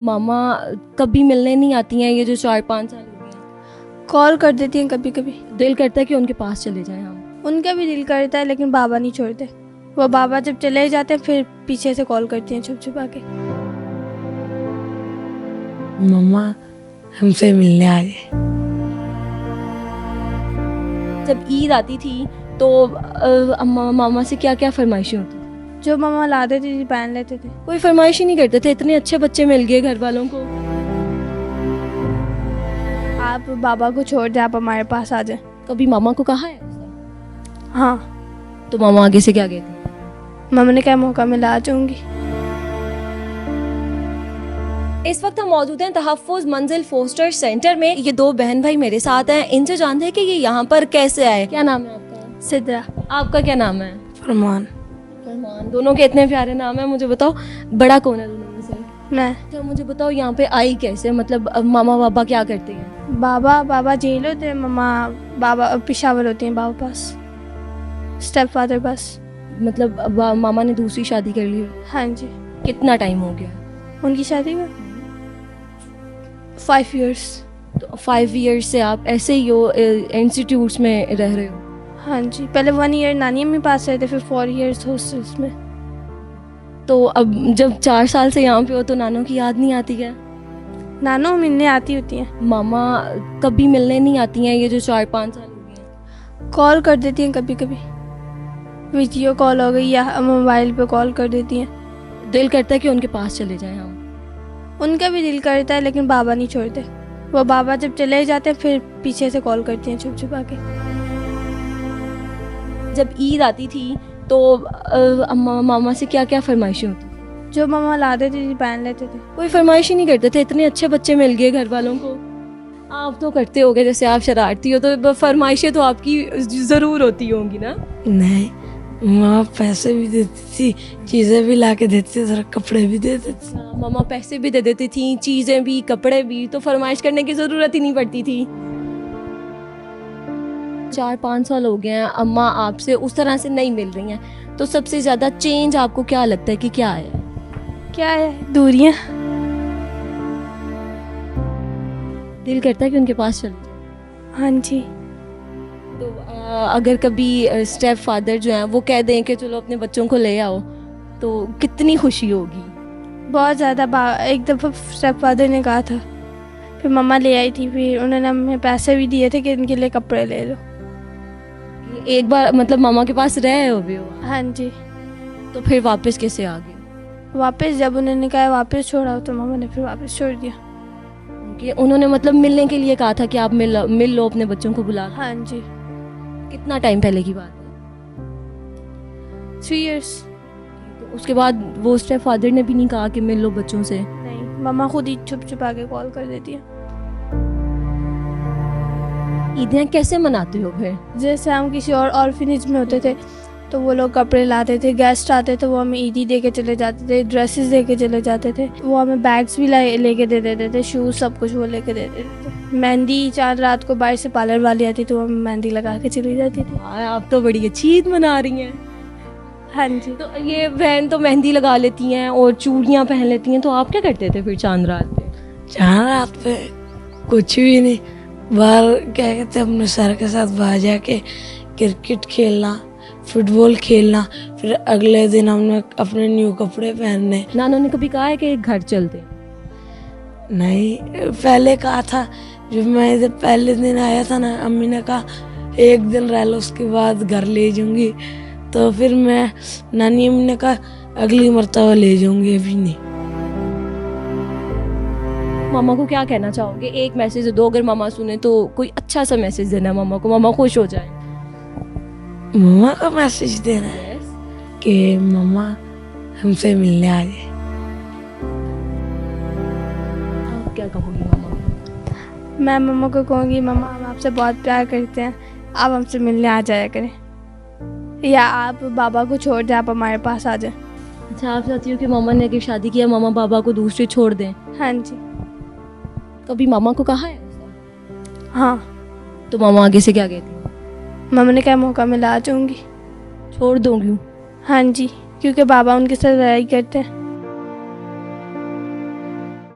मामा कभी मिलने नहीं आती हैं, ये जो 4-5 साल हो गए हैं। कॉल कर देती हैं कभी कभी। दिल करता है कि उनके पास चले जाएं हम। उनका भी दिल करता है लेकिन बाबा नहीं छोड़ते। वो बाबा जब चले जाते हैं फिर पीछे से कॉल करती हैं छुप छुपा के। मम्मा हमसे मिलने आ जाए। जब ईद आती थी तो मामा से क्या क्या फरमाइशें होती थी? जो मामा ला देती थी पहन लेते थे। कोई फरमाइश ही नहीं करते थे, इतने अच्छे बच्चे मिल गए घर वालों को। आप बाबा को छोड़ दे, आप हमारे पास आ जाए। कभी मामा को कहा है? हाँ, तो मामा आगे से क्या कहते? मामा ने क्या मौका मिला आ जाऊंगी। इस वक्त हम मौजूद हैं तहफ़्फ़ुज़ मंजिल फोस्टर सेंटर में। ये दो बहन भाई मेरे साथ हैं, इनसे जानते हैं कि ये यहाँ पर कैसे आए। क्या नाम है आपका? सिद्रा। आपका क्या नाम है? फरमान। फरमान। दोनों के इतने प्यारे नाम है। मुझे बताओ बड़ा कौन है दोनों में से? मैं। अच्छा मुझे बताओ यहाँ पे आई कैसे, मतलब मामा बाबा क्या करते हैं? बाबा जेल होते हैं, बाबा पिशावर होते हैं बाबा पास, स्टेप फादर बस। मतलब मामा ने दूसरी शादी कर ली? हाँ जी। कितना टाइम हो गया उनकी शादी में? 5 years। तो 5 years से आप ऐसे ही हो इंस्टीट्यूट्स में रह रहे हो? हाँ जी, पहले 1 year नानी अम्मी पास रहे थे, फिर 4 years हॉस्टल्स में। तो अब जब 4 साल से यहाँ पे हो तो नानों की याद नहीं आती क्या? नानो मिलने आती होती हैं। मामा कभी मिलने नहीं आती हैं, ये जो 4-5 साल हो गए हैं। कॉल कर देती हैं कभी कभी, वीडियो कॉल हो गई या मोबाइल पे कॉल कर देती हैं। दिल करता है कि उनके पास चले जाएं हम। उनका भी दिल करता है लेकिन बाबा नहीं छोड़ते। वो बाबा जब चले जाते हैं फिर पीछे से कॉल करती हैं छुप छुपा के। जब ईद आती थी तो मामा से क्या क्या फरमाइशें होती थी? जो मामा ला देती थी पहन लेते थे। कोई फरमाइश ही नहीं करते थे, इतने अच्छे बच्चे मिल गए घर वालों को। आप तो करते होगे, जैसे आप शरारती हो तो फरमाइशें तो आपकी ज़रूर होती होंगी ना? नहीं, माँ पैसे भी देती थी, चीज़ें भी ला के देती थी, जरा कपड़े भी दे देती थी। मामा पैसे भी दे देती थी, चीज़ें भी, कपड़े भी, तो फरमाइश करने की ज़रूरत ही नहीं पड़ती थी। 4-5 साल हो गए हैं, अम्मा आपसे उस तरह से नहीं मिल रही हैं, तो सबसे ज़्यादा चेंज आपको क्या लगता है कि क्या है? क्या है? दूरियां। दिल करता है कि उनके पास चले जाओ। हाँ जी। तो अगर कभी स्टेप फादर जो हैं वो कह दें कि चलो अपने बच्चों को ले आओ, तो कितनी खुशी होगी? बहुत ज़्यादा। एक दफ़ा स्टेप फादर ने कहा था, फिर मम्मा ले आई थी, फिर उन्होंने हमें पैसे भी दिए थे कि इनके लिए कपड़े ले लो। एक बार मतलब मामा के पास रहे हो भी हो? हाँ जी। तो फिर वापस कैसे आ गए? वापस जब उन्होंने कहा वापस छोड़ा तो मामा ने फिर वापस छोड़ दिया। कि उन्होंने मतलब मिलने के लिए कहा था कि आप मिल लो अपने बच्चों को बुला लो। हाँ जी। कितना टाइम पहले की बात है? 3 years। तो उसके बाद वो स्टेप फादर ने भी नहीं कहा कि मिल लो बच्चों से? नहीं, मम्मा खुद ही छुप छुपा के कॉल कर देती है। ईदें कैसे मनाते हो फिर? जैसे हम किसी और ऑर्फिनेज में होते थे तो वो लोग कपड़े लाते थे, गेस्ट आते थे वो हमें ईदी दे के चले जाते थे, ड्रेसेस दे के चले जाते थे, वो हमें बैग्स भी लेके दे देते थे, शूज़ सब कुछ वो लेके दे देते थे। मेहंदी 4 रात को बाहर से पार्लर वाली आती तो वो हमें मेहंदी लगा के चली जाती थी। आप तो बड़ी अच्छी ईद मना रही हैं। हाँ जी। तो ये बहन तो मेहंदी लगा लेती हैं और चूड़ियाँ पहन लेती हैं, तो आप क्या करते थे फिर चांद रात पे? चांद रात पे कुछ भी नहीं, बाहर क्या कहते हैं अपने सर के साथ बाहर जाके क्रिकेट खेलना, फुटबॉल खेलना, फिर अगले दिन हमने अपने न्यू कपड़े पहनने। नानों ने कभी कहा है कि घर चलते? नहीं, पहले कहा था, जब मैं इधर पहले दिन आया था ना, अम्मी ने कहा 1 दिन रह लो उसके बाद घर ले जाऊंगी, तो फिर मैं नानी अम्मी ने कहा अगली मर्तबा ले जाऊंगी, अभी नहीं। मामा को क्या कहना चाहोगे? एक मैसेज दो, अगर मामा सुने तो कोई अच्छा सा मैसेज देना मामा को, मामा खुश हो जाए। मम्मा का मैसेज देना है कि मम्मा हमसे मिलने आ जाए। आप क्या कहोगी मामा को? मैं मम्मा को कहूँगी मम्मा हम आपसे बहुत प्यार करते हैं, आप हमसे मिलने आ जाया करें, या आप बाबा को छोड़ दें, आप हमारे पास आ जाएं। अच्छा, आप चाहती हो कि मामा ने अगर शादी किया मामा बाबा को दूसरे छोड़ दें? हाँ जी। कभी मामा को कहा है? हाँ, तो मामा आगे से क्या कहती है? मम्मा ने क्या मौका मिला आ जाऊंगी। छोड़ दूंगी? हाँ जी, क्योंकि बाबा उनके साथ लड़ाई करते हैं।